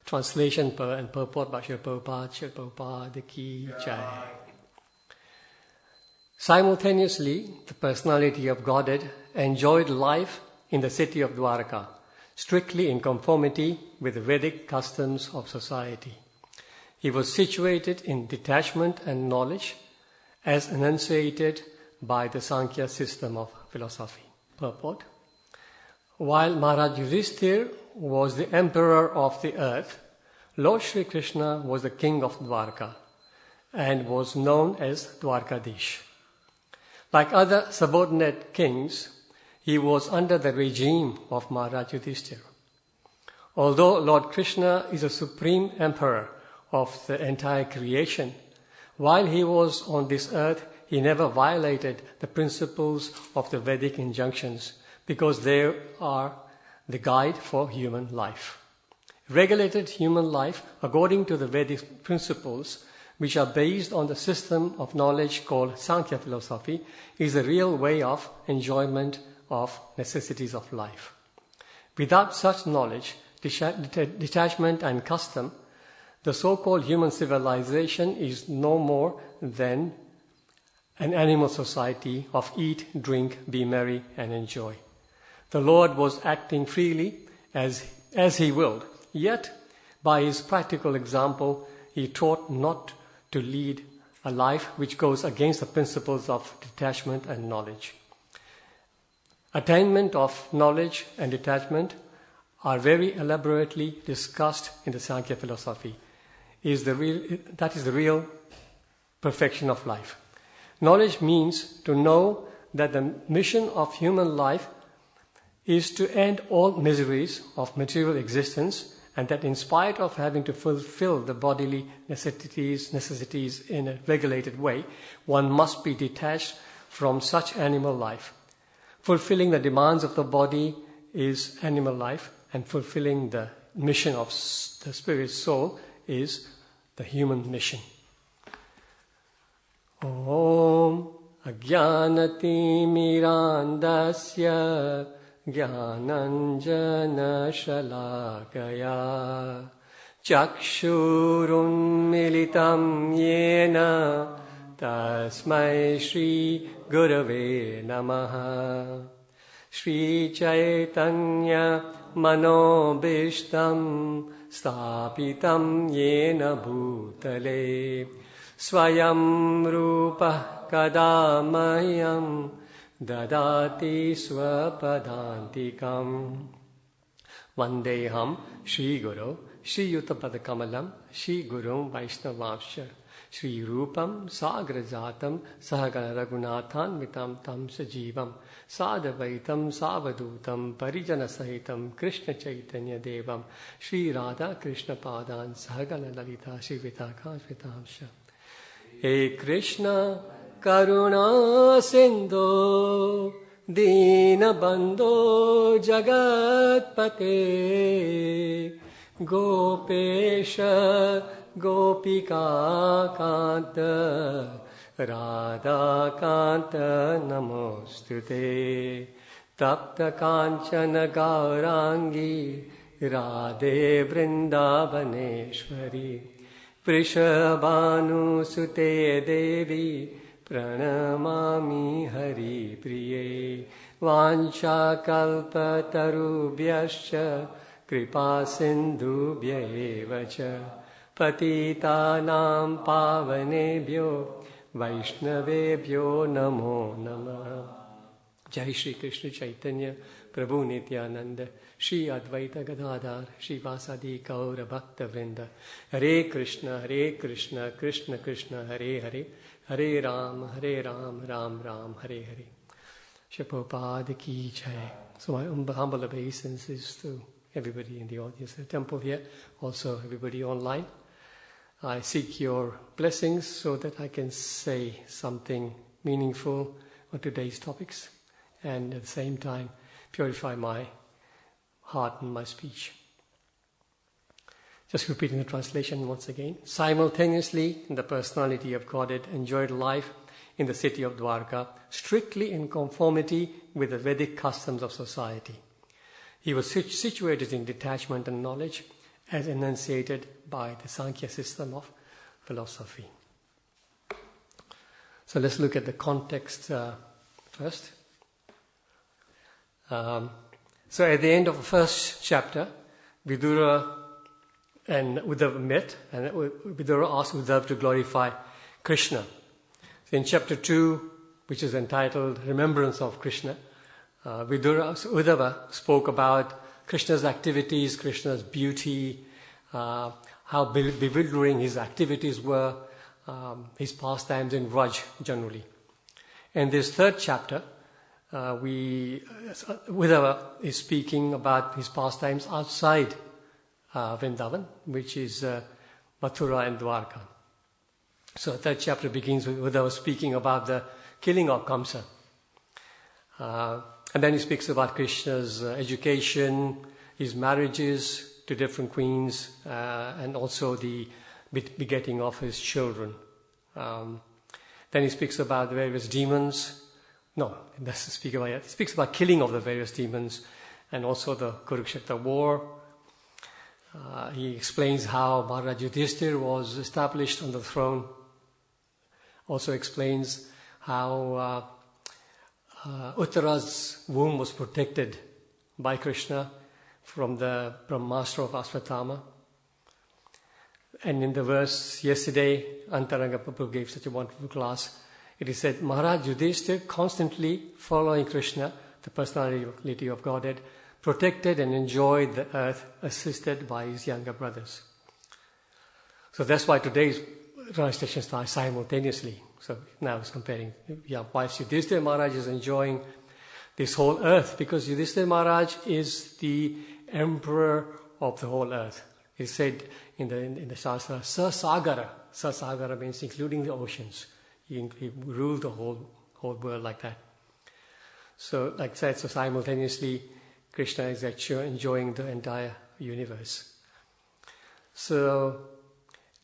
Translation and purport by Srila Prabhupada Ki Jai. Simultaneously, the personality of Godhead enjoyed life in the city of Dwarka, strictly in conformity with the Vedic customs of society. He was situated in detachment and knowledge as enunciated by the Sankhya system of philosophy. Purport. While Maharaj Yudhishthira was the emperor of the earth, Lord Shri Krishna was the king of Dwarka and was known as Dwarkadish. Like other subordinate kings, he was under the regime of Maharaj Yudhishthira. Although Lord Krishna is a supreme emperor of the entire creation, while he was on this earth, he never violated the principles of the Vedic injunctions because they are the guide for human life. Regulated human life, according to the Vedic principles, which are based on the system of knowledge called Sankhya philosophy, is the real way of enjoyment of necessities of life. Without such knowledge, detachment and custom, the so-called human civilization is no more than an animal society of eat, drink, be merry, and enjoy. The Lord was acting freely as he willed, yet by his practical example, he taught not to lead a life which goes against the principles of detachment and knowledge. Attainment of knowledge and detachment are very elaborately discussed in the Sankhya philosophy. That is the real perfection of life. Knowledge means to know that the mission of human life is to end all miseries of material existence, and that in spite of having to fulfill the bodily necessities in a regulated way, one must be detached from such animal life. Fulfilling the demands of the body is animal life, and fulfilling the mission of the spirit soul is the human mission. Om Ajnanati Mirandasya Jnananjana Shalakaya Chakshurun Militam Yena Tasmai Shri Gurave Namaha Shri Chaitanya Manobishtam Stapitam Yena Bhutale Swayam Rupa Kadamayam Dadati Swapadantikam Vandeham Shri Guru Shri Yuttapadakamalam Shri Gurum Vaishnavamsha Shri Rupam Sagrajatam Sahagana Raghunathan Vitam Tam Sajivam Sadavaitam Savadutam Parijana Sahitam Krishna Chaitanya Devam Shri Radha Krishna Padan Sahagana Lalita Shri Vitaka Vitamsha Hey Krishna Karuna Sindhu Dina Bandhu Jagatpate Gopesha Gopika Kanta Radha Kanta Namostute Tapta Kanchana Gaurangi Radhe Vrindavaneshwari Prishabhanu Sute Devi Pranamami Hari Priye Vancha Kalpa Tarubhyascha Kripa Sindhubhya Evacha Patitanam Pavanebhyo Vaishnavebhyo Namo Namah. Jai Shri Krishna Chaitanya Prabhu Nityananda Shri Advaita Gadadhar Shri Vasadi Kaura Bhakta Vrinda Hare Krishna Krishna Krishna Hare Hare Hare Ram Ram Ram Hare Hare. Shri Prabhupada Ki Jai. So my humble obeisances to everybody in the audience, the temple here, also everybody online. I seek your blessings so that I can say something meaningful on today's topics and at the same time purify my heart and my speech. Just repeating the translation once again. Simultaneously, the personality of Godhead enjoyed life in the city of Dwarka, strictly in conformity with the Vedic customs of society. He was situated in detachment and knowledge as enunciated by the Sankhya system of philosophy. So let's look at the context first. So at the end of the first chapter, Vidura and Uddhava met, and Vidura asked Uddhava to glorify Krishna. So in chapter 2, which is entitled Remembrance of Krishna, Uddhava spoke about Krishna's activities, Krishna's beauty, how bewildering his activities were, his pastimes in Vraj generally. In this third chapter, Uddhava is speaking about his pastimes outside Vrindavan, which is Mathura and Dwarka. So the third chapter begins with Uddhava speaking about the killing of Kamsa. And then he speaks about Krishna's education, his marriages to different queens, and also the begetting of his children. Then he speaks about the various demons. No, he doesn't speak about it. He speaks about killing of the various demons and also the Kurukshetra war. He explains how Maharaj Yudhishthira was established on the throne. Also explains how Uttara's womb was protected by Krishna from the Brahmastra of Ashwatthama. And in the verse yesterday, Antaranga Prabhu gave such a wonderful class. It is said, Maharaj Yudhishthira, constantly following Krishna, the personality of Godhead, protected and enjoyed the earth, assisted by his younger brothers. So that's why today's translation starts simultaneously. So now it's comparing, whilst Yudhishthira Maharaj is enjoying this whole earth, because Yudhishthira Maharaj is the emperor of the whole earth. It's said in the Shastra, Sasagara. Sasagara means including the oceans. He ruled the whole world like that. So, like I said, so simultaneously, Krishna is actually enjoying the entire universe. So,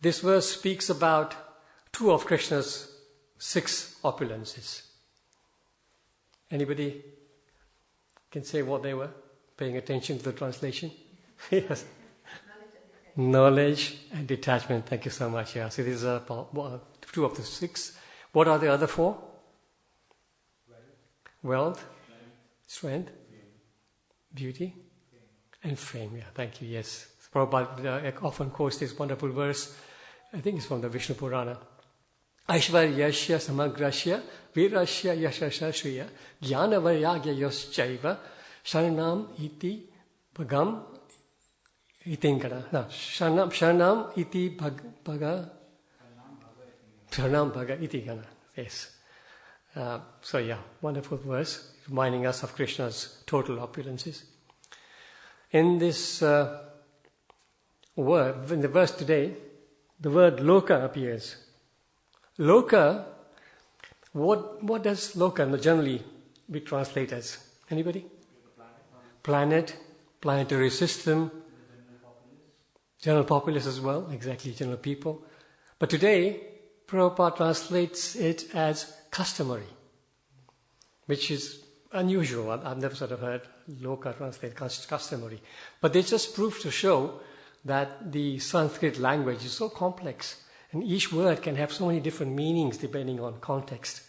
this verse speaks about two of Krishna's 6 opulences. Anybody can say what they were? Paying attention to the translation? Yes. Knowledge and detachment. Thank you so much. Yeah. So these are 2 of the 6. What are the other 4? Wealth, strength, beauty, and fame. Yeah. Thank you. Yes. Prabhupada often quotes this wonderful verse. I think it's from the Vishnu Purana. Aishvaryasya samagrasya virasya yashasya shriya jnana vairagya yoschaiva sharanam iti bhagam itinkana. No, sharanam iti bhaga sharanam bhaga itikana. Yes. So yeah, wonderful verse reminding us of Krishna's total opulences. In this word, in the verse today, the word loka appears. Loka, what does loka generally be translated as? Anybody? Planet, planetary system, general populace as well, exactly, general people. But today, Prabhupada translates it as customary, which is unusual. I've never sort of heard loka translate customary. But they just prove to show that the Sanskrit language is so complex. And each word can have so many different meanings depending on context.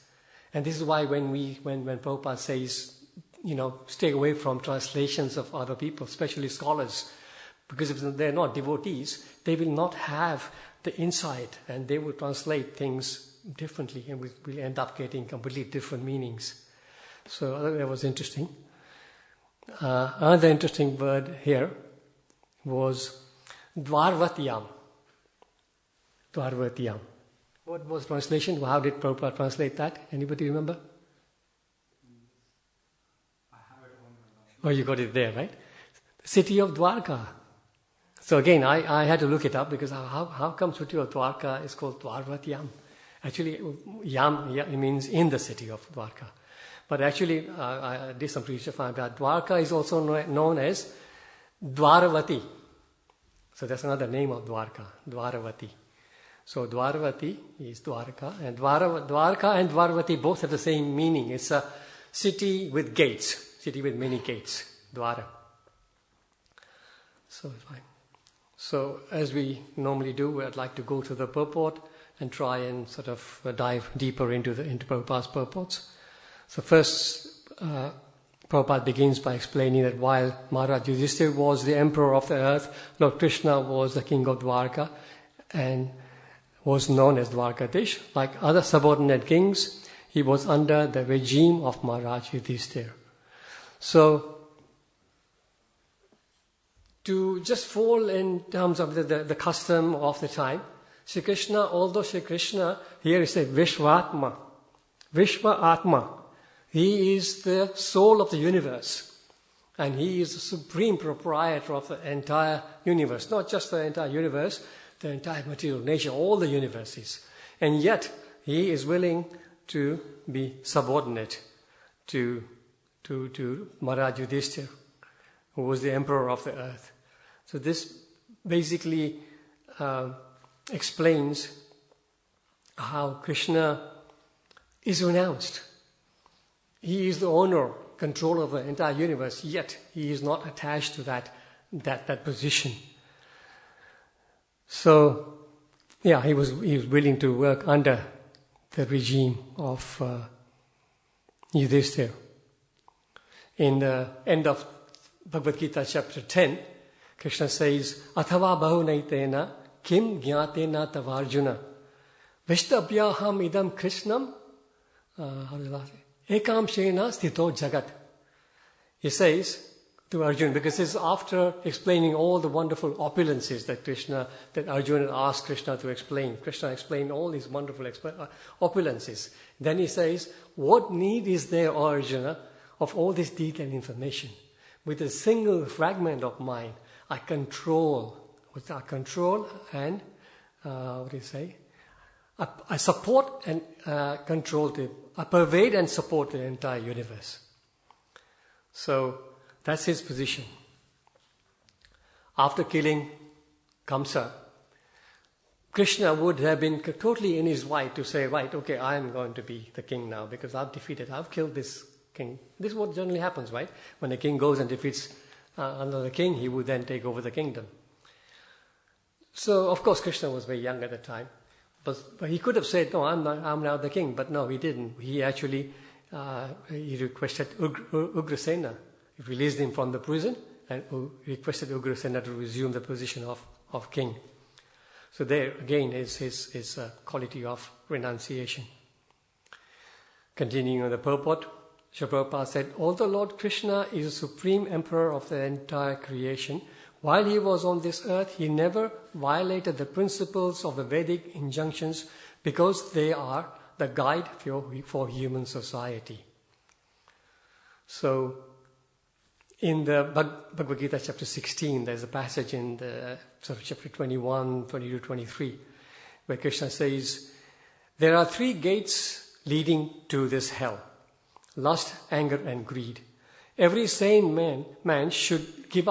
And this is why when Prabhupada says, stay away from translations of other people, especially scholars, because if they're not devotees, they will not have the insight and they will translate things differently and we'll end up getting completely different meanings. So that was interesting. Another interesting word here was Dvarvatiyam. Dvarvatiyam. What was translation? How did Prabhupada translate that? Anybody remember? I have it on my Oh, you got it there, right? The city of Dwarka. So again, I had to look it up because how come city of Dwarka is called Dvarvatiyam? Actually, Yam it means in the city of Dwarka. But actually, I did some research to find out Dwarka is also known as Dwaravati. So that's another name of Dwarka, Dwaravati. So Dwaravati is Dwarka, and Dwarka and Dwaravati both have the same meaning. It's a city with gates, city with many gates, Dwara. So fine. So as we normally do, I'd like to go to the purport and try and sort of dive deeper into Prabhupada's purports. So first, Prabhupada begins by explaining that while Maharaj Yudhishthira was the emperor of the earth, Lord Krishna was the king of Dwarka and was known as Dwarkadish. Like other subordinate kings, he was under the regime of Maharaj Yudhishthira. So, to just fall in terms of the custom of the time, Sri Krishna, although Sri Krishna, here is a Vishvatma, Vishva Atma. He is the soul of the universe. And he is the supreme proprietor of the entire universe. Not just the entire universe, the entire material nature, all the universes. And yet, he is willing to be subordinate to Maharaj Yudhishthira, who was the emperor of the earth. So this basically explains how Krishna is renounced. He is the owner, controller of the entire universe, yet he is not attached to that position. So, yeah, he was willing to work under the regime of Yudhishthira. In the end of Bhagavad Gita chapter 10, Krishna says, Athava bahunaitena kim jnatena tavarjuna vishtabhyaham idam krishnam ekam shena sthito jagat. He says to Arjuna, because this is after explaining all the wonderful opulences that Arjuna asked Krishna to explain. Krishna explained all these wonderful opulences. Then he says, what need is there, O Arjuna, of all this detailed information? With a single fragment of mind, I control and, I support and control I pervade and support the entire universe. So, that's his position. After killing Kamsa, Krishna would have been totally in his right to say, right, okay, I am going to be the king now because I've killed this king. This is what generally happens, right? When a king goes and defeats another king, he would then take over the kingdom. So, of course, Krishna was very young at the time. But he could have said, no, I'm now the king. But no, he didn't. He actually he requested Ugrasena. He released him from the prison and requested Ugrasena to resume the position of king. So there, again, is his quality of renunciation. Continuing on the purport, Srila Prabhupada said, although Lord Krishna is the supreme emperor of the entire creation, while he was on this earth, he never violated the principles of the Vedic injunctions because they are the guide for human society. So, in the Bhagavad Gita chapter 16, there's a passage in the chapter 21, 22, 23, where Krishna says, there are 3 gates leading to this hell: lust, anger, and greed. Every sane man should give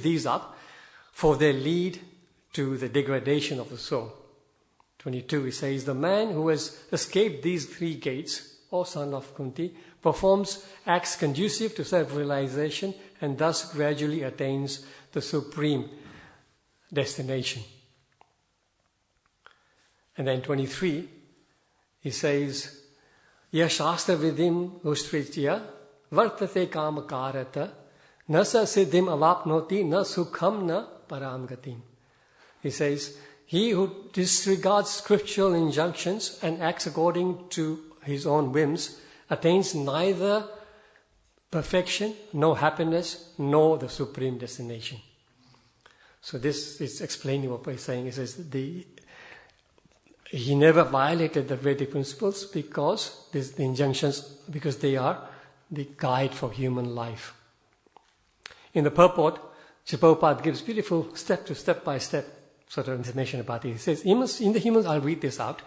these up, for they lead to the degradation of the soul. 22, he says, the man who has escaped these 3 gates, O son of Kunti, performs acts conducive to self-realization and thus gradually attains the supreme destination. And then 23, he says, Ya shastra vidim ustritya vartate kamakarata nasa siddhim avapnoti na sukham na paramgatim. He says, he who disregards scriptural injunctions and acts according to his own whims attains neither perfection, nor happiness, nor the supreme destination. So this is explaining what he's saying. He says he never violated the Vedic principles because the injunctions, because they are the guide for human life. In the purport, Srila Prabhupada gives beautiful step-by-step sort of information about it. He says, in the humans, I'll read this out.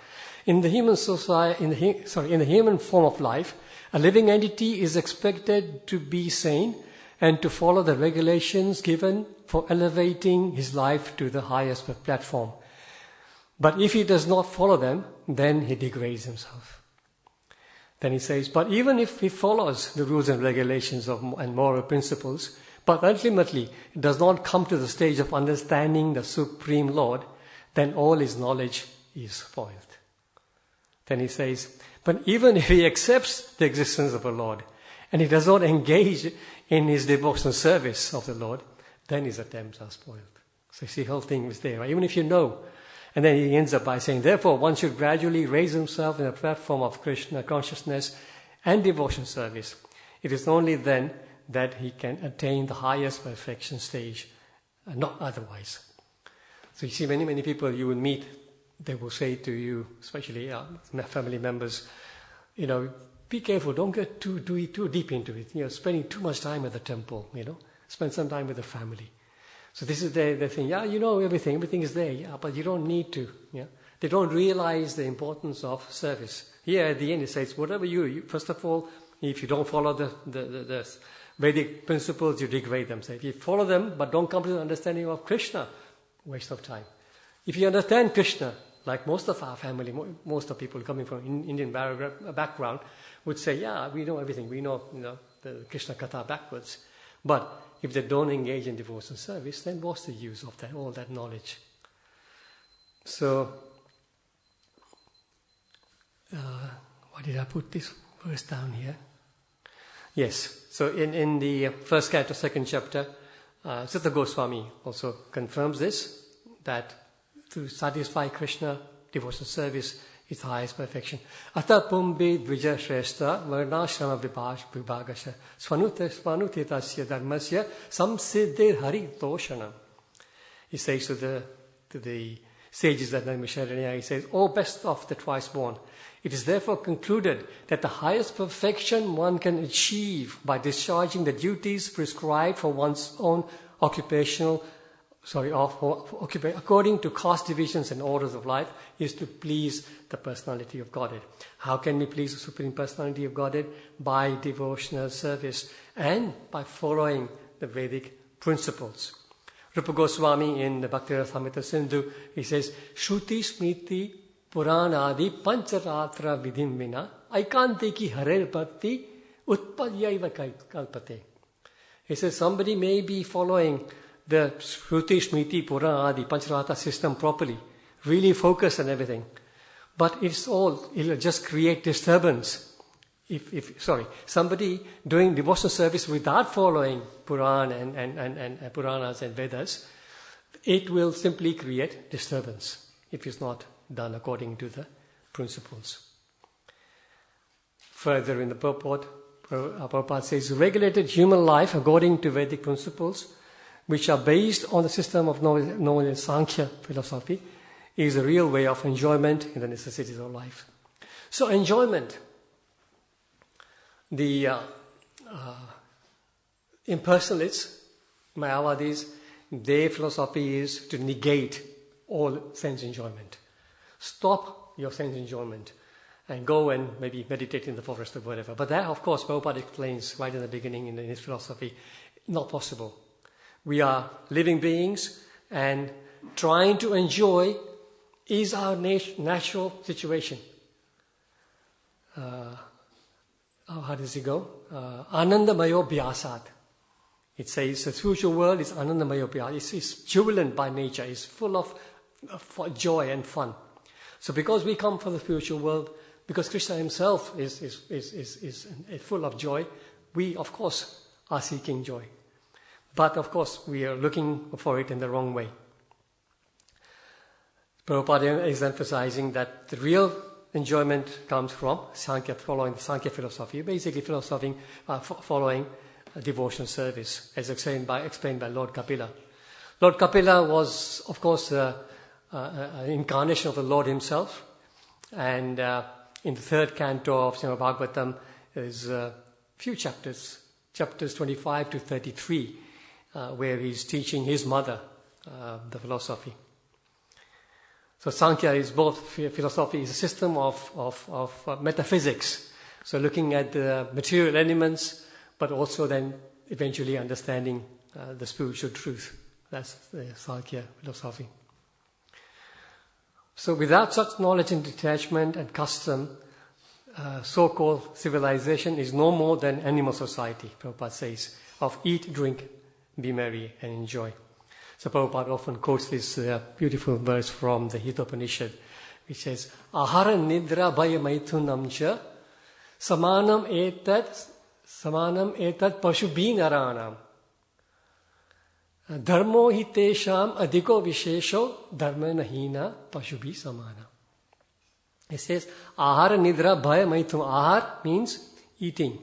In the human society, in the human form of life, a living entity is expected to be sane and to follow the regulations given for elevating his life to the highest platform. But if he does not follow them, then he degrades himself. Then he says, but even if he follows the rules and regulations and moral principles, but ultimately it does not come to the stage of understanding the Supreme Lord, then all his knowledge is spoiled. Then he says, but even if he accepts the existence of a Lord and he does not engage in his devotional service of the Lord, then his attempts are spoiled. So you see, the whole thing is there, right? Even if you know. And then he ends up by saying, therefore, one should gradually raise himself in a platform of Krishna consciousness and devotion service. It is only then that he can attain the highest perfection stage, not otherwise. So you see, many people you will meet, they will say to you, especially family members, be careful, don't get too deep into it. Spending too much time at the temple, spend some time with the family. So this is their thing. Yeah, you know everything is there. Yeah, but you don't need to. Yeah, they don't realize the importance of service. Here at the end it says, whatever you first of all, if you don't follow the Vedic principles, you degrade them. So if you follow them but don't come to the understanding of Krishna, waste of time. If you understand Krishna, like most of our family, most of people coming from Indian background would say, yeah, we know everything. We know the Krishna Katha backwards. But if they don't engage in devotional service, then what's the use of all that knowledge? So, why did I put this verse down here? Yes, so in the first canto, second chapter, Sutta Goswami also confirms this, that to satisfy Krishna, devotional service is the highest perfection. Ata pumbe dvija shrestha varnashrama vibhagasya svanutitasya dharmasya samsiddhir hari toshana. He says to the sages at Naimisharanya, he says, O best of the twice born, it is therefore concluded that the highest perfection one can achieve by discharging the duties prescribed for one's own according to caste divisions and orders of life, is to please the personality of Godhead. How can we please the Supreme Personality of Godhead? By devotional service and by following the Vedic principles. Rupa Goswami in the Bhakti-Rasamrita Sindhu, he says, Shruti Smriti Puranadi Pancharatra Vidhim Vina Aikantiki Harer Bhakti Utpadyaiva Kalpate. He says somebody may be following the Shruti Smriti Puranadi Pancharatra system properly, really focus on everything, but it'll just create disturbance. Somebody doing devotional service without following Puran and Puranas and Vedas, it will simply create disturbance if it's not done according to the principles. Further in the purport, Prabhupada says, regulated human life according to Vedic principles, which are based on the system of known as Sankhya philosophy, is a real way of enjoyment in the necessities of life. So enjoyment, the impersonalists, Mayavadis, their philosophy is to negate all sense enjoyment. Stop your sense enjoyment and go and maybe meditate in the forest or whatever. But that, of course, Prabhupada explains right in the beginning in his philosophy, not possible. We are living beings, and trying to enjoy is our natural situation. How does it go? Anandamayo Bhyasat. It says the spiritual world is Anandamayo Bhyasat. It's jubilant by nature. It's full of joy and fun. So because we come from the spiritual world, because Krishna himself is full of joy, we, of course, are seeking joy. But, of course, we are looking for it in the wrong way. Prabhupada is emphasizing that the real enjoyment comes from Sankhya, following the Sankhya philosophy, basically following devotional service, as explained by Lord Kapila. Lord Kapila was, of course, an incarnation of the Lord himself. And in the third canto of Srimad Bhagavatam, there's a few chapters 25 to 33, where he's teaching his mother the philosophy. So Sankhya is both philosophy, is a system of metaphysics. So looking at the material elements, but also then eventually understanding the spiritual truth. That's the Sankhya philosophy. So without such knowledge and detachment and custom, so-called civilization is no more than animal society, Prabhupada says, of eat, drink, be merry and enjoy. So Prabhupada often quotes this beautiful verse from the Hitopanishad, which says, Ahara nidra bhaya maithunam cha samanam etat pashubhi naranam dharmo hitesham adhiko vishesho dharma nahina pashubhi samana. It says, Ahara nidra bhaya maithunam. Ahar means eating.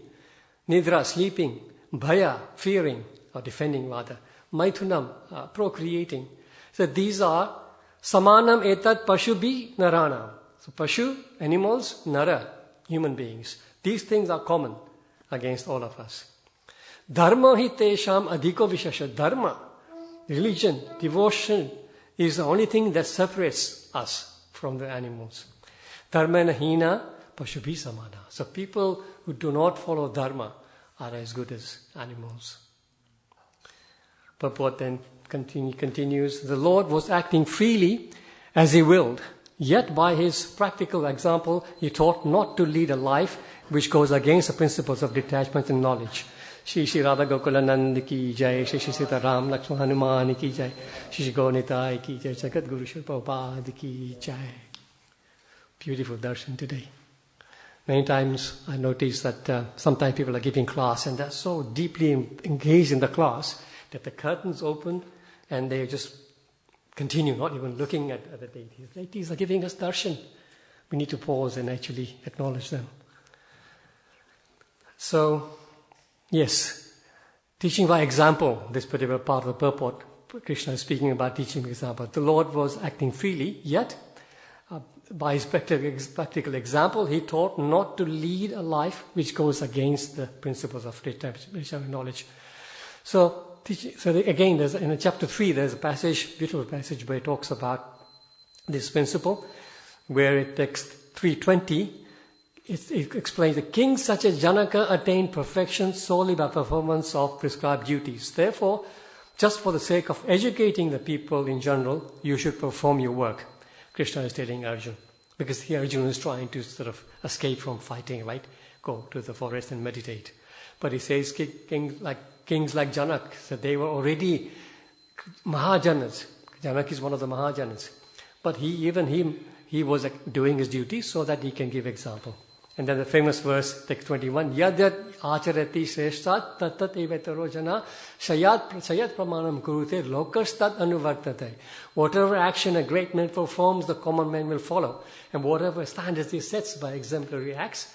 Nidra, sleeping. Bhaya, fearing or defending rather. Maithunam, procreating. So these are samanam etat pashubhi naranam. So pashu, animals, nara, human beings. These things are common against all of us. Dharma hitesham adhiko vishesha. Dharma, religion, devotion is the only thing that separates us from the animals. Dharma hina pashubhi samana. So people who do not follow dharma are as good as animals. Purport then continues, the Lord was acting freely as he willed, yet by his practical example he taught not to lead a life which goes against the principles of detachment and knowledge. Shri Shri Radha Gokulanand ki jai, Shri Shri Sita Ram Lakshman Hanuman ki jai, Shri Shri Gaunitai ki jai, Jagat Guru Shri Prabhupada ki jai. Beautiful darshan today. Many times I notice that sometimes people are giving class and they're so deeply engaged in the class that the curtains open and they just continue, not even looking at the deities. The deities are giving us darshan. We need to pause and actually acknowledge them. So, yes, teaching by example, this particular part of the purport, Krishna is speaking about teaching by example. The Lord was acting freely, yet by his practical example, he taught not to lead a life which goes against the principles of detachment knowledge. So again, in chapter 3, there's a passage, beautiful passage, where it talks about this principle, where it text 320, it explains that kings such as Janaka attained perfection solely by performance of prescribed duties. Therefore, just for the sake of educating the people in general, you should perform your work. Krishna is telling Arjuna, because here Arjuna is trying to sort of escape from fighting, right? Go to the forest and meditate. But he says kings like Janak, so they were already Mahajanas. Janak is one of the Mahajanas. But he was doing his duty so that he can give example. And then the famous verse, text 21, Yadyat acharati shreshtat tatat evetaro jana sayat pramanam kurute lokastat anuvartate. Whatever action a great man performs, the common man will follow. And whatever standards he sets by exemplary acts,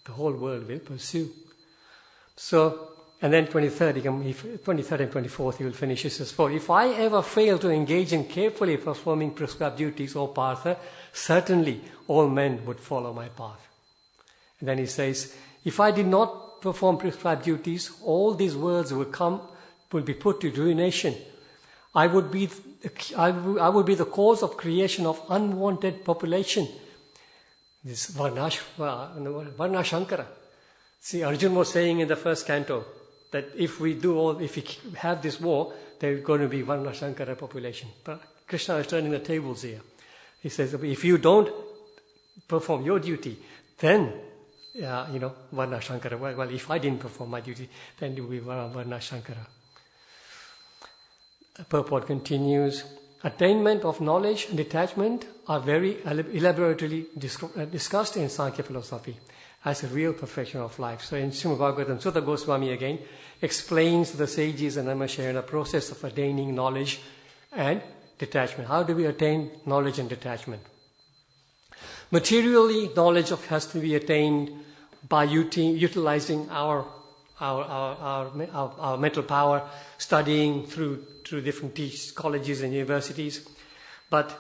the whole world will pursue. So, and then 23rd and 24th he will finish. He says, for if I ever fail to engage in carefully performing prescribed duties, O Partha, certainly all men would follow my path. And then he says, if I did not perform prescribed duties, all these words will be put to ruination. I would be the cause of creation of unwanted population. This Varna Shankara. See, Arjuna was saying in the first canto that if we have this war, there's going to be Varna Shankara population. But Krishna is turning the tables here. He says, if you don't perform your duty, then Varna Shankara. Well, if I didn't perform my duty, then it will be Varna Shankara. Purport continues, attainment of knowledge and detachment are very elaborately discussed in Sankhya philosophy as a real perfection of life. So in Srimad Bhagavatam, Sutta Goswami again explains to the sages and Amashaya the process of attaining knowledge and detachment. How do we attain knowledge and detachment? Materially, knowledge has to be attained by utilizing our mental power, studying through different colleges and universities. But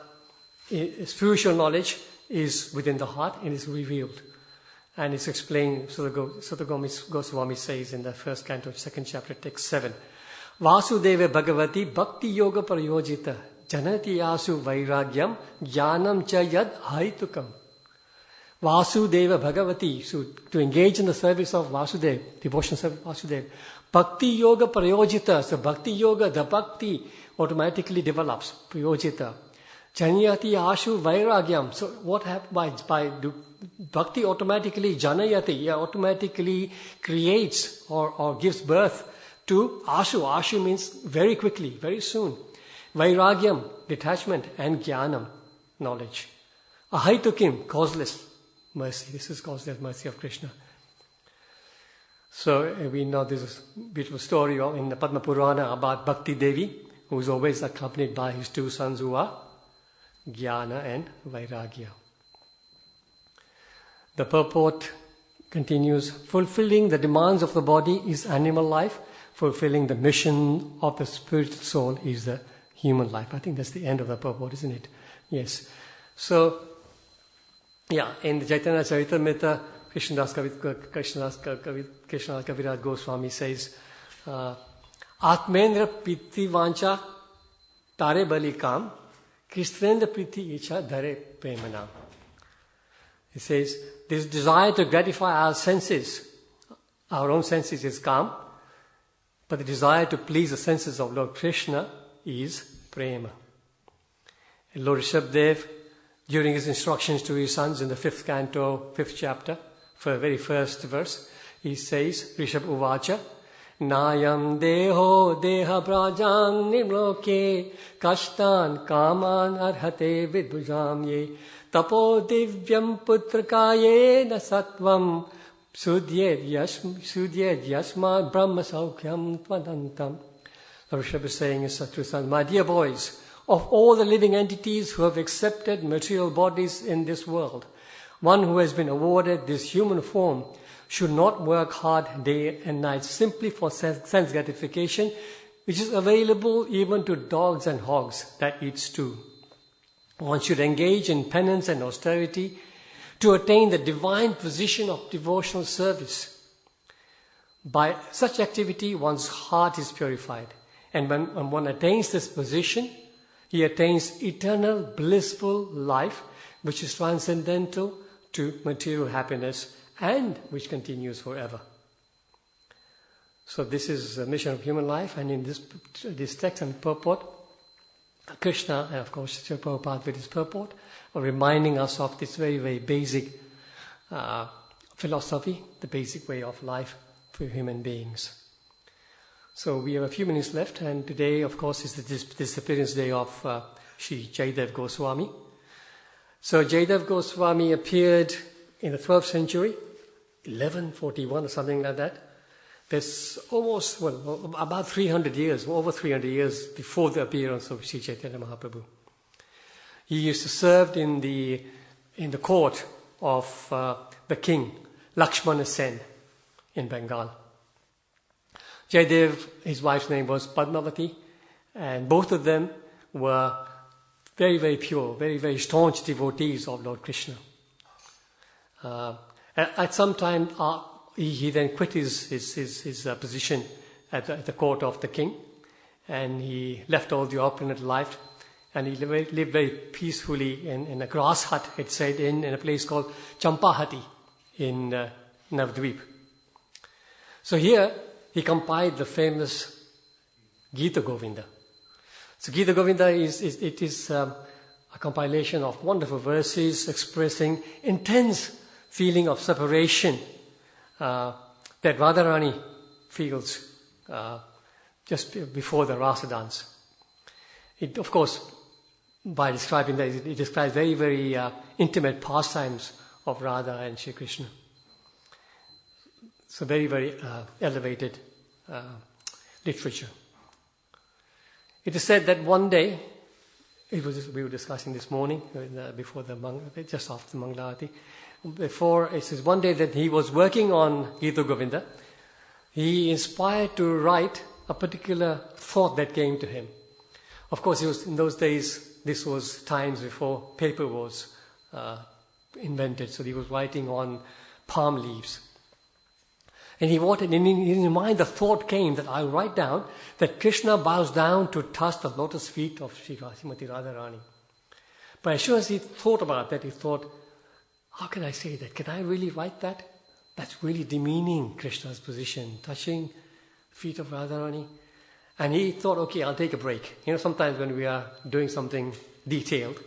spiritual knowledge is within the heart and is revealed. And it's explained, Sutta Goswami says in the first canto, second chapter, text 7. Vasudeva Bhagavati Bhakti Yoga Prayojita Janati Asu Vairagyam Jnanam Cha Yad Haitukam. Vasudeva Bhagavati, so to engage in the service of Vasudeva, devotion service of Vasudeva. Bhakti Yoga Prayojita, so Bhakti Yoga, the Bhakti automatically develops, Prayojita. Janayati Ashu Vairagyam, so what happens by Bhakti automatically, Janayati, automatically creates or gives birth to ashu. Ashu means very quickly, very soon. Vairagyam, detachment, and jnanam, knowledge. Ahaitukim, causeless mercy. This is causeless mercy of Krishna. So we know this beautiful story in the Padma Purana about Bhakti Devi, who is always accompanied by his two sons who are Jnana and Vairagya. The purport continues, fulfilling the demands of the body is animal life, fulfilling the mission of the spiritual soul is the human life. I think that's the end of the purport, isn't it? Yes. So, in the Chaitanya Charitamrita, Krishnadas Kaviraj Goswami says, Atmendra Priti Vancha Tare Bali Kam, Krishnendra Priti Icha Dhare Premanam. He says, this desire to gratify our senses, our own senses is calm, but the desire to please the senses of Lord Krishna is prema. And Lord Rishabdev, during his instructions to his sons in the 5th canto, 5th chapter, for the very first verse, he says, Rishab Uvacha, Nayam deho deha brajang nimloke kashtan kaman arhate vidbujam ye tapo divyam putrakaye na satvam sudyed yasma brahma saukyam tvadantam. The Rishabh is saying his to his son, my dear boys, of all the living entities who have accepted material bodies in this world, one who has been awarded this human form should not work hard day and night simply for sense gratification, which is available even to dogs and hogs that eat stew. One should engage in penance and austerity to attain the divine position of devotional service. By such activity, one's heart is purified. And when one attains this position, he attains eternal blissful life, which is transcendental to material happiness and which continues forever. So this is the mission of human life, and in this text and purport, Krishna, and of course Srila Prabhupada with his purport, are reminding us of this very, very basic philosophy, the basic way of life for human beings. So we have a few minutes left, and today, of course, is the disappearance day of Sri Jaydev Goswami. So Jaydev Goswami appeared in the 12th century, 1141 or something like that. There's almost, about 300 years, over 300 years before the appearance of Sri Chaitanya Mahaprabhu. He used to serve in the court of the king, Lakshmana Sen, in Bengal. Jaydev, his wife's name was Padmavati, and both of them were very, very pure, very, very staunch devotees of Lord Krishna. At some time, he then quit his position at the court of the king, and he left all the opulent life, and he lived very peacefully in a grass hut, it said, in a place called Champahati in Navadvip. So here, he compiled the famous Gita Govinda. So Gita Govinda is a compilation of wonderful verses expressing intense feeling of separation that Radharani feels just before the Rasa dance. It, of course, by describing that, it describes very, very intimate pastimes of Radha and Shri Krishna. So very, very elevated literature. It is said that one day, we were discussing this morning, before just after the Mangalarati, it says one day that he was working on Gita Govinda, he inspired to write a particular thought that came to him. Of course, it was in those days, this was times before paper was invented, so he was writing on palm leaves. And he wanted, in his mind, the thought came that I'll write down that Krishna bows down to touch the lotus feet of Srimati Radharani. But as soon as he thought about that, he thought, how can I say that? Can I really write that? That's really demeaning Krishna's position, touching the feet of Radharani. And he thought, okay, I'll take a break. You know, sometimes when we are doing something detailed,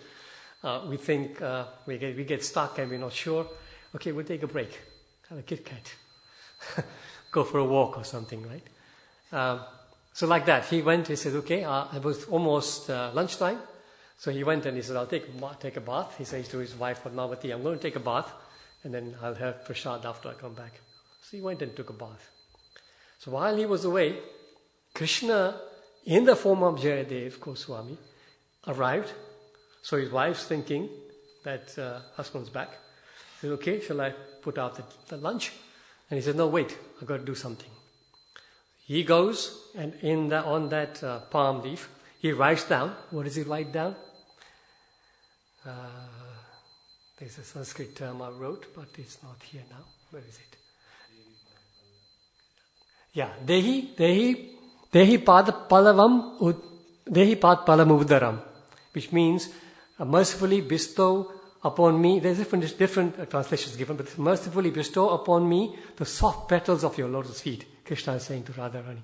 we think we get stuck and we're not sure. Okay, we'll take a break. Have a Kit Kat. Go for a walk or something, right? So like that, he went, he said, okay, it was almost lunchtime. So he went and he said, I'll take a bath. He says to his wife, Padmavati, I'm going to take a bath and then I'll have prasad after I come back. So he went and took a bath. So while he was away, Krishna, in the form of Jayadev Goswami, arrived. So his wife's thinking that husband's back. He said, okay, shall I put out the lunch? And he said, no, wait, I've got to do something. He goes and on that palm leaf, he writes down. What does he write down? There's a Sanskrit term I wrote, but it's not here now. Where is it? Yeah, Dehi pad palam udaram, which means mercifully bestow upon me. There's different translations given, but mercifully bestow upon me the soft petals of your lotus feet. Krishna is saying to Radharani.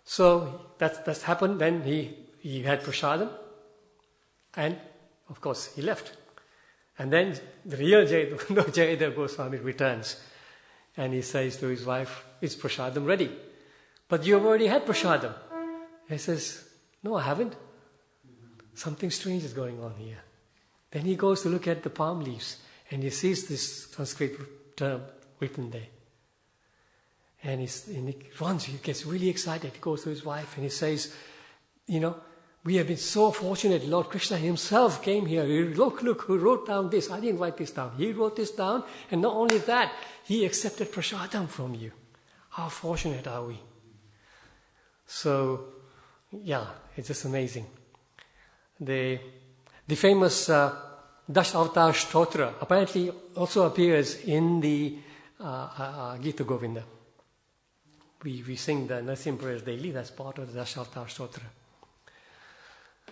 So that's happened. Then he had prasadam, and of course he left. And then the real Jayadev Goswami returns, and he says to his wife, "Is prasadam ready?" "But you have already had prasadam." He says, "No, I haven't. Something strange is going on here." Then he goes to look at the palm leaves, and he sees this Sanskrit term written there. And he runs, he gets really excited. He goes to his wife and he says, we have been so fortunate. Lord Krishna himself came here. Look, who wrote down this? I didn't write this down. He wrote this down. And not only that, he accepted prasadam from you. How fortunate are we? So, it's just amazing. The famous Dash Avatar Stotra apparently also appears in the Gita Govinda. We sing the Narasimha prayers daily. That's part of the Dashavatara Stotra.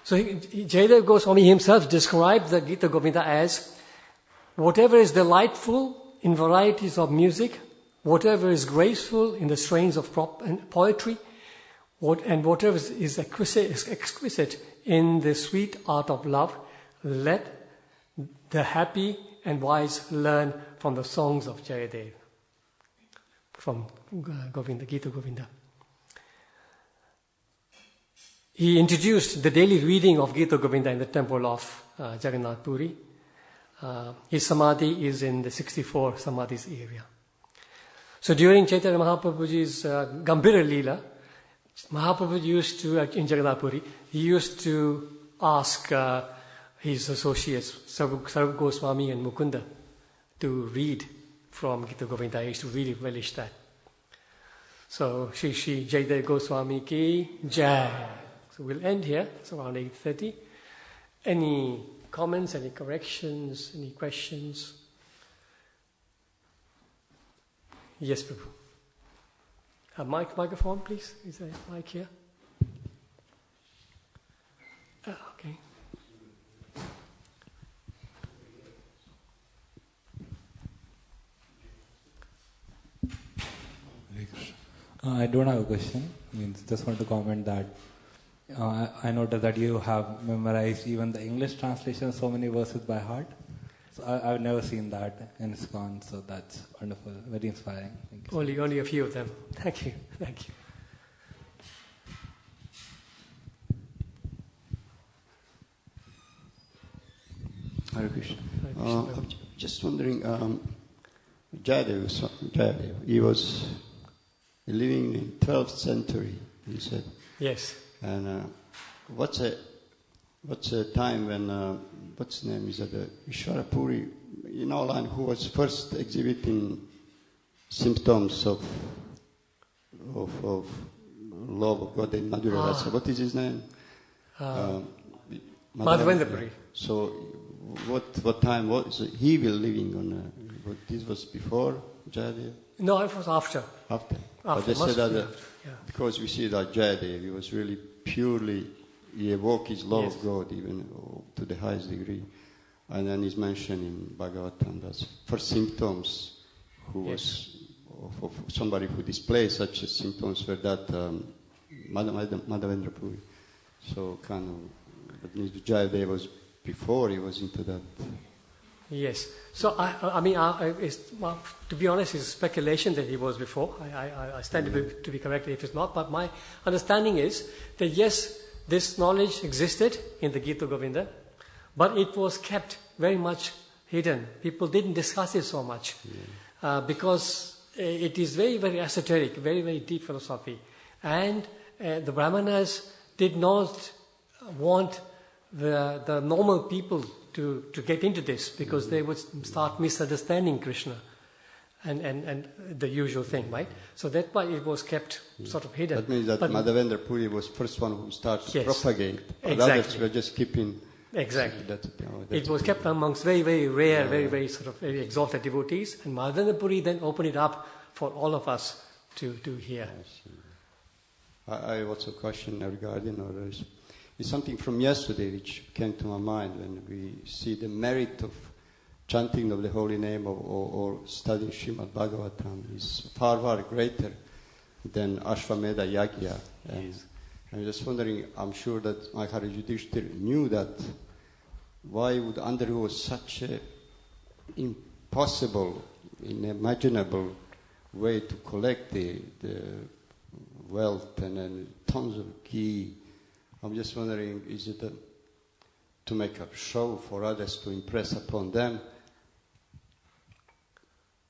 So Jayadev Goswami himself described the Gita Govinda as whatever is delightful in varieties of music, whatever is graceful in the strains of poetry, and whatever is exquisite in the sweet art of love, let the happy and wise learn from the songs of Jayadev. From Govinda, Gita Govinda. He introduced the daily reading of Gita Govinda in the temple of Jagannath Puri. His samadhi is in the 64 samadhis area. So during Chaitanya Mahaprabhuji's Gambhira Leela, Mahaprabhu used to, in Jagannath Puri, he used to ask his associates, Sarva Goswami and Mukunda, to read from Gita Govinda. I used to really relish that. So, Shri Jayadev Goswami ki Jai. So we'll end here. It's around 8:30. Any comments, any corrections, any questions? Yes, Prabhu. A microphone, please. Is there a mic here? Okay. I don't have a question. Just want to comment that I noticed that you have memorized even the English translation, so many verses by heart. So I've never seen that in ISKCON, so that's wonderful, very inspiring. Thank you. Only a few of them. Thank you. Hare Krishna. I'm just wondering, Jayadev, he was living in 12th century, you said. Yes. And what's a time when what's the name is that Ishvara Puri, who was first exhibiting symptoms of love of God in Madhura Rasa. What is his name? Madhavendra Puri. So what time was he will living on? This was before Jayadev? No, it was after. But they said that because we see that Jayadev, he was really purely, he evoked his love of God even to the highest degree. And then he's mentioned in Bhagavatam that for symptoms who was of somebody who displays such symptoms were that Madhavendra Puri. So kind of, but Jayadev was before he was into that. Yes. So, to be honest, it's speculation that he was before. I stand to be corrected if it's not. But my understanding is that, yes, this knowledge existed in the Gita Govinda, but it was kept very much hidden. People didn't discuss it so much because it is very, very esoteric, very, very deep philosophy. And the Brahmanas did not want the normal people to get into this because they would start misunderstanding Krishna and the usual thing, right? So that's why it was kept sort of hidden. That means that Madhavendra Puri was first one who started to propagate. Exactly. Others were just keeping... Exactly. It was kept amongst very, very rare, very, very sort of very exalted devotees, and Madhavendra Puri then opened it up for all of us to hear. I have also a question regarding others. It's something from yesterday which came to my mind when we see the merit of chanting of the holy name or studying Srimad Bhagavatam is far, far greater than Ashvamedha Yagya. And I'm just wondering, I'm sure that Maharaj Yudhishthira knew that. Why would undergo such an impossible, unimaginable way to collect the wealth and tons of ghee? I'm just wondering, is it to make a show for others to impress upon them?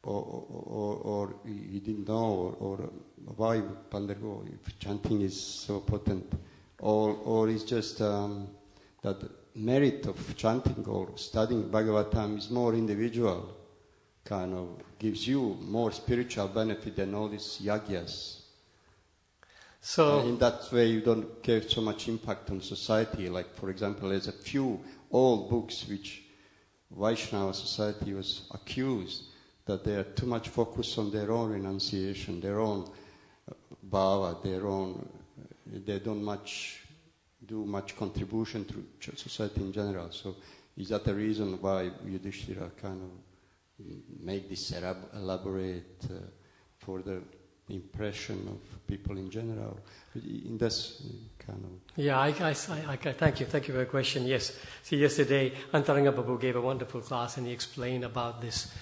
Or he didn't know, or why would undergo if chanting is so potent? Or it's just that the merit of chanting or studying Bhagavatam is more individual, kind of gives you more spiritual benefit than all these yagyas. So in that way you don't give so much impact on society. Like, for example, there's a few old books which Vaishnava society was accused that they are too much focused on their own renunciation, their own bhava, they don't do much contribution to society in general. So is that the reason why Yudhishthira kind of make this elaborate for the impression of people in general? In this kind of... Yeah, I thank you for your question. Yes. See, yesterday Antaranga Babu gave a wonderful class and he explained about this.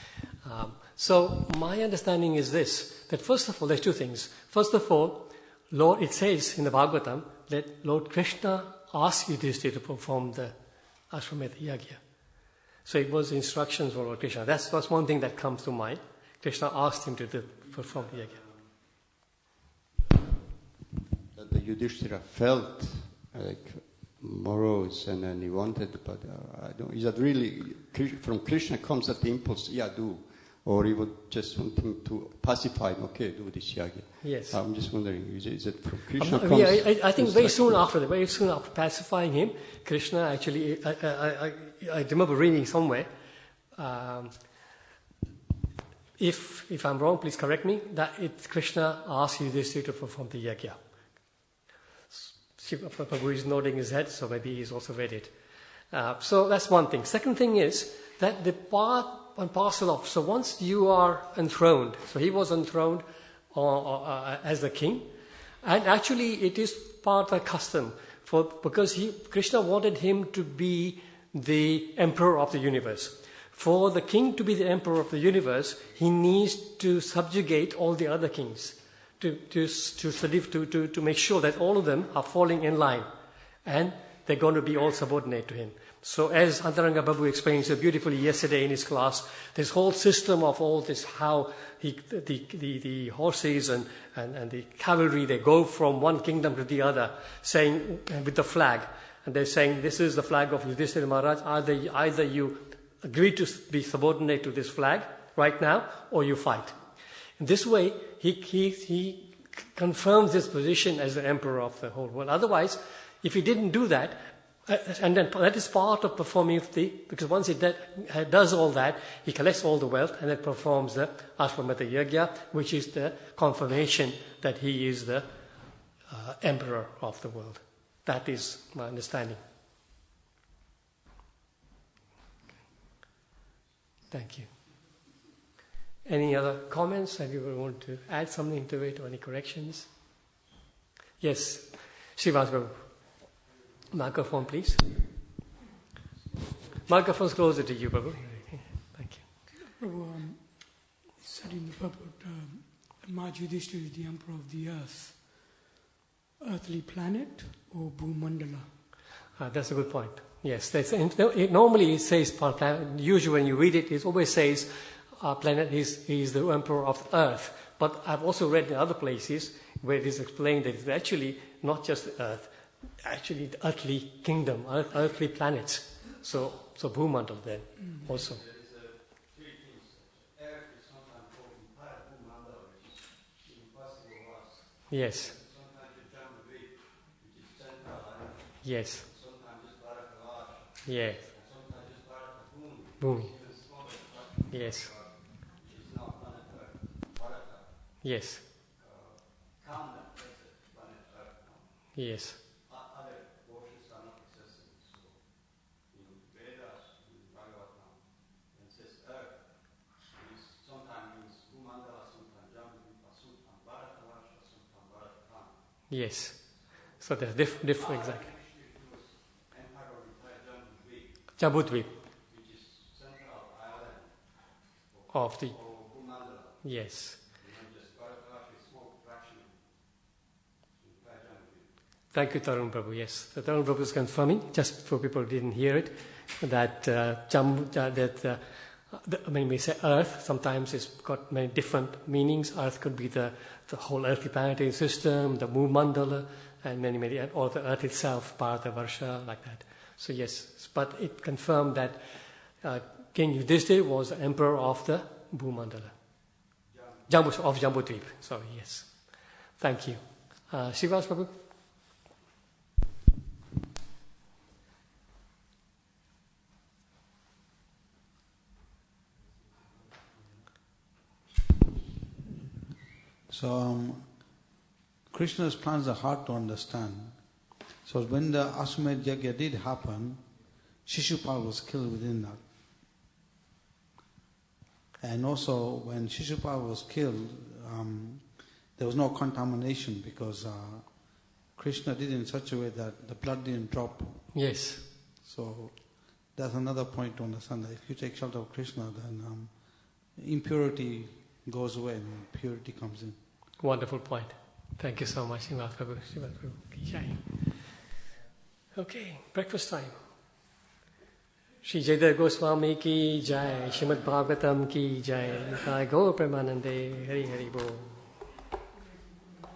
So my understanding is this, that first of all, there's two things. First of all, it says in the Bhagavatam that Lord Krishna asked Yudhishthira to perform the Ashwamedha Yagya. So it was instructions for Lord Krishna. That's one thing that comes to mind. Krishna asked him to perform the Yagya. That the Yudhishthira felt like morose and then he wanted, but I don't. Is that really from Krishna comes that impulse? Yeah, do. Or he would just want him to pacify him. Okay, do this yagya. Yes. I'm just wondering, is it from Krishna? I think very soon after pacifying him, Krishna actually. I remember reading somewhere. If I'm wrong, please correct me. That Krishna asked Yudhishthira to perform the yagya. Prabhu is nodding his head, so maybe he's also read it. So that's one thing. Second thing is that the part and parcel of, so once you are enthroned, so he was enthroned as the king, and actually it is part of a custom, because Krishna wanted him to be the emperor of the universe. For the king to be the emperor of the universe, he needs to subjugate all the other kings. To make sure that all of them are falling in line and they're going to be all subordinate to him. So as Antaranga Babu explained so beautifully yesterday in his class, this whole system of all this, how the horses and the cavalry, they go from one kingdom to the other, saying with the flag, and they're saying, this is the flag of Yudhishthira Maharaj, either you agree to be subordinate to this flag right now, or you fight. In this way, he confirms his position as the emperor of the whole world. Otherwise, if he didn't do that, and then that is part of performing because once he does all that, he collects all the wealth and then performs the Ashwamedha Yagya, which is the confirmation that he is the emperor of the world. That is my understanding. Thank you. Any other comments? Anyone want to add something to it or any corrections? Yes, Srivas Babu. Microphone, please. Microphone's closer to you, Babu. Prabhu, it said in the purport, Maharaj Yudhishthira is the emperor of the earth. Earthly planet or Bhumandala? That's a good point. Yes, normally it says planet. Usually when you read it, it always says planet is the emperor of Earth. But I've also read in other places where it is explained that it's actually not just the Earth, actually the earthly kingdom, earthly planets. So Bhumandal then also. There is three things. Earth is sometimes called entire Bhumandala, which is impossible to us. Yes. Sometimes the Jambudvip, which is central island. Yes. Sometimes just Bharatavarsha. Yeah. And sometimes just Bharatapuni. Bhumi. Even smaller, Yes. which is now planet Earth. Bharata. Yes. Kanda, that's it, planet Earth now. Yes. Other portions are not accessible. So, in Vedas, in Bhagavatam, it says Earth, sometimes means Bhumandala, sometimes Jambudvipa, sometimes Bharatavarsha, sometimes Bharatapani. Yes. So there's different exactly. It was Empire of entire Jambudvip, Jambudvip which is central island of the or Bhumandala. yes. Just Bharatavarsha is small fraction of entire Jambudvip. Thank you, Tarun Prabhu. Yes, the Tarun Prabhu is confirming, just for people who didn't hear it, that when we say Earth, sometimes it's got many different meanings. Earth could be the whole earthly planetary system, the Bhumandala, and many, or the Earth itself, Bharatavarsha, like that. So yes, but it confirmed that King Yudhishthira was the emperor of the Bhumandala, of Jambudvip. Sorry, yes. Thank you. Srivas Prabhu. So, Krishna's plans are hard to understand. So when the Ashwamedh Yajna did happen, Shishupal was killed within that. And also when Shishupal was killed, there was no contamination because Krishna did it in such a way that the blood didn't drop. Yes. So that's another point to understand, that if you take shelter of Krishna, then impurity goes away and purity comes in. Wonderful point. Thank you so much, Srivas Prabhu. Srivas Prabhu. Ki jai. Okay, breakfast time. Shri Jayadeva Goswami ki jai, Srimad Bhagavatam ki jai, Nitai Gaur Premanande, Hari Hari Bol.